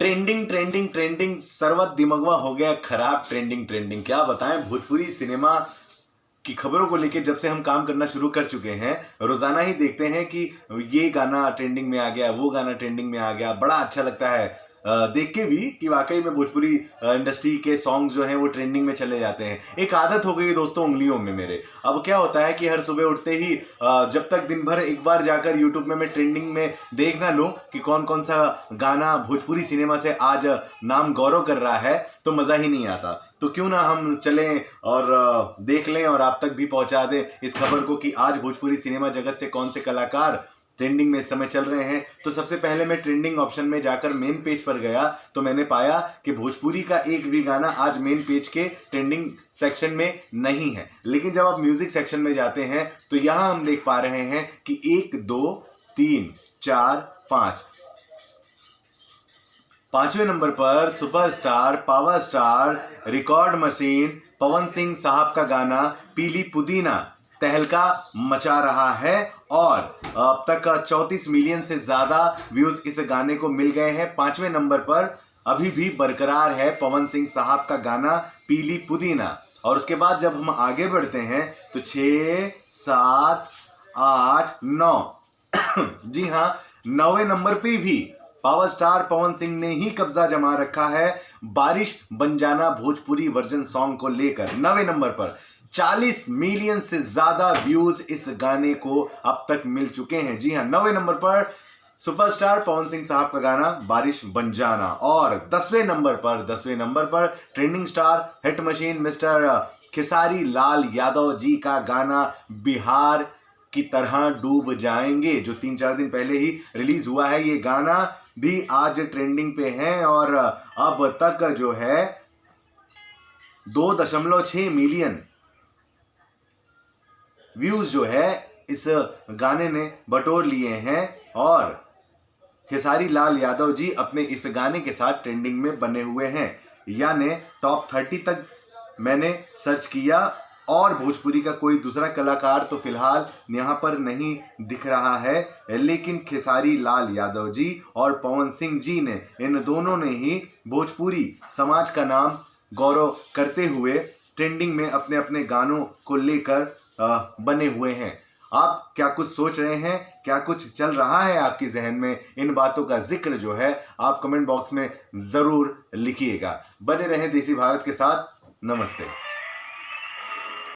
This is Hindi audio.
ट्रेंडिंग ट्रेंडिंग ट्रेंडिंग सर्वत दिमगवा हो गया खराब। ट्रेंडिंग ट्रेंडिंग क्या बताएं, भोजपुरी सिनेमा की खबरों को लेकर जब से हम काम करना शुरू कर चुके हैं, रोजाना ही देखते हैं कि ये गाना ट्रेंडिंग में आ गया, वो गाना ट्रेंडिंग में आ गया। बड़ा अच्छा लगता है देख के भी कि वाकई में भोजपुरी इंडस्ट्री के सॉन्ग्स जो हैं वो ट्रेंडिंग में चले जाते हैं। एक आदत हो गई दोस्तों उंगलियों में मेरे। अब क्या होता है कि हर सुबह उठते ही जब तक दिन भर एक बार जाकर यूट्यूब में मैं ट्रेंडिंग में देख ना लूं कि कौन कौन सा गाना भोजपुरी सिनेमा से आज नाम गौरव कर रहा है, तो मजा ही नहीं आता। तो क्यों ना हम चलें और देख लें और आप तक भी पहुंचा दें इस खबर को कि आज भोजपुरी सिनेमा जगत से कौन से कलाकार ट्रेंडिंग में इस समय चल रहे हैं। तो सबसे पहले मैं ट्रेंडिंग ऑप्शन में जाकर मेन पेज पर गया तो मैंने पाया कि भोजपुरी का एक भी गाना आज मेन पेज के ट्रेंडिंग सेक्शन में नहीं है। लेकिन जब आप म्यूजिक सेक्शन में जाते हैं तो यहां हम देख पा रहे हैं कि 1 2 3 4 5 5वें नंबर पर superstar power star record machine Pawan Singh साहब का गाना पीली पुदीना तहलका मचा रहा है और अब तक 34 मिलियन से ज्यादा व्यूज इस गाने को मिल गए हैं। 5वें नंबर पर अभी भी बरकरार है पवन सिंह साहब का गाना पीली पुदीना। और उसके बाद जब हम आगे बढ़ते हैं तो 6 7 8 9 जी हां, 9वें नंबर पे भी पावर स्टार पवन सिंह ने ही कब्जा जमा रखा है बारिश बन जाना भोजपुरी वर्जन सॉन्ग को लेकर। 9वें नंबर पर 40 मिलियन से ज्यादा व्यूज इस गाने को अब तक मिल चुके हैं। जी हां, 9वें नंबर पर सुपरस्टार पवन सिंह साहब का गाना बारिश बन जाना। और 10वें नंबर पर trending star hit machine mister Khesari Lal Yadav ji का गाना बिहार की तरह डूब जाएंगे, जो 3-4 दिन पहले ही रिलीज हुआ है। ये गाना भी आज ट्रेंडिंग पे है और अब तक जो है 2.6 मिलियन व्यूज जो है इस गाने ने बटोर लिए हैं और खेसारी लाल यादव जी अपने इस गाने के साथ ट्रेंडिंग में बने हुए हैं। यानी टॉप 30 तक मैंने सर्च किया और भोजपुरी का कोई दूसरा कलाकार तो फिलहाल यहां पर नहीं दिख रहा है, लेकिन खेसारी लाल यादव जी और पवन सिंह जी ने, इन दोनों ने ही भोजपुरी समाज का नाम गौरव करते हुए ट्रेंडिंग में अपने अपने गानों को लेकर बने हुए हैं। आप क्या कुछ सोच रहे हैं, क्या कुछ चल रहा है आपके जहन में? इन बातों का जिक्र जो है आप कमेंट बॉक्स में जरूर लिखिएगा। बने रहें देसी भारत के साथ। नमस्ते।